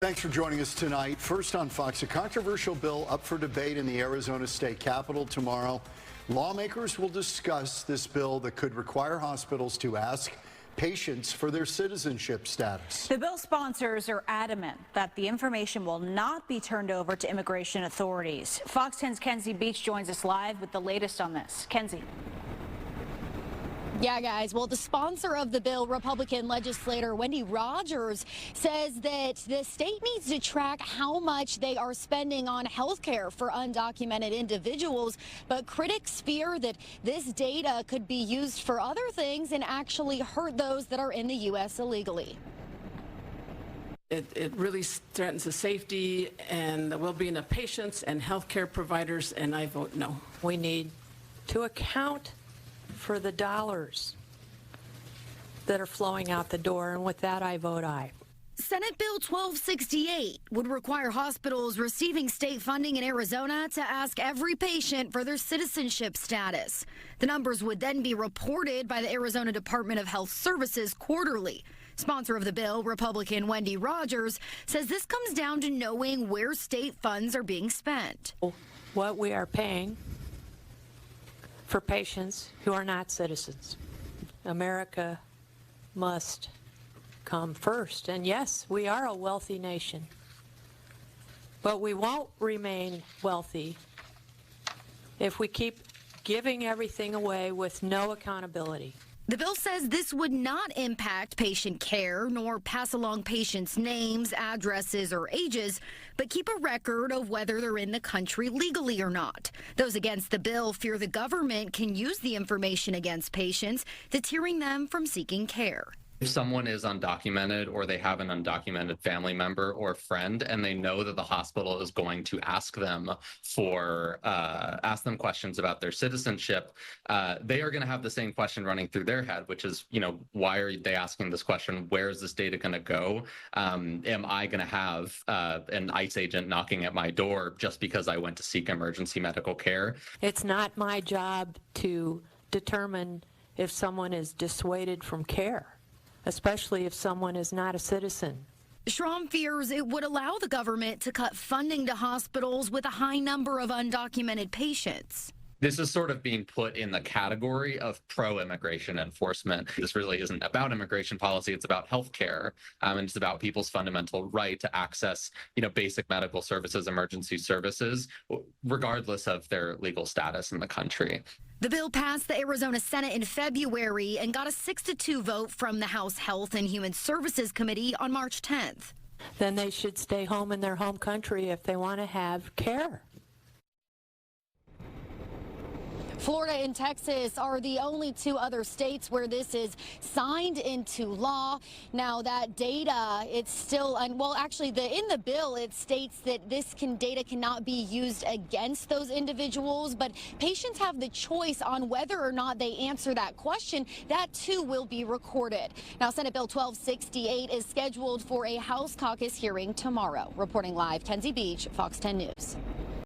Thanks for joining us tonight. First on Fox, a controversial bill up for debate in the Arizona State Capitol tomorrow. Lawmakers will discuss this bill that could require hospitals to ask patients for their citizenship status. The bill sponsors are adamant that the information will not be turned over to immigration authorities. Fox 10's Kenzie Beach joins us live with the latest on this. Kenzie. Yeah, guys. Well, the sponsor of the bill, Republican legislator Wendy Rogers, says that the state needs to track how much they are spending on health care for undocumented individuals. But critics fear that this data could be used for other things and actually hurt those that are in the U.S. illegally. It really threatens the safety and the well-being of patients and healthcare providers, and I vote no. We need to account for the dollars that are flowing out the door, and with that, I vote aye. Senate Bill 1268 would require hospitals receiving state funding in Arizona to ask every patient for their citizenship status. The numbers would then be reported by the Arizona Department of Health Services quarterly. Sponsor of the bill, Republican Wendy Rogers, says this comes down to knowing where state funds are being spent. What we are paying for patients who are not citizens. America must come first. And yes, we are a wealthy nation, but we won't remain wealthy if we keep giving everything away with no accountability. The bill says this would not impact patient care nor pass along patients' names, addresses, or ages, but keep a record of whether they're in the country legally or not. Those against the bill fear the government can use the information against patients, deterring them from seeking care. If someone is undocumented or they have an undocumented family member or friend and they know that the hospital is going to ask them questions about their citizenship, they are going to have the same question running through their head, which is, why are they asking this question? Where is this data going to go? Am I going to have an ICE agent knocking at my door just because I went to seek emergency medical care? It's not my job to determine if someone is dissuaded from care, especially if someone is not a citizen. Schramm fears it would allow the government to cut funding to hospitals with a high number of undocumented patients. This is sort of being put in the category of pro-immigration enforcement. This really isn't about immigration policy. It's about health care, and it's about people's fundamental right to access, basic medical services, emergency services, regardless of their legal status in the country. The bill passed the Arizona Senate in February and got a 6-2 vote from the House Health and Human Services Committee on March 10th. Then they should stay home in their home country if they want to have care. Florida and Texas are the only two other states where this is signed into law. Now, that data, it's still, in the bill, it states that this data cannot be used against those individuals, but patients have the choice on whether or not they answer that question. That, too, will be recorded. Now, Senate Bill 1268 is scheduled for a House caucus hearing tomorrow. Reporting live, Kenzie Beach, Fox 10 News.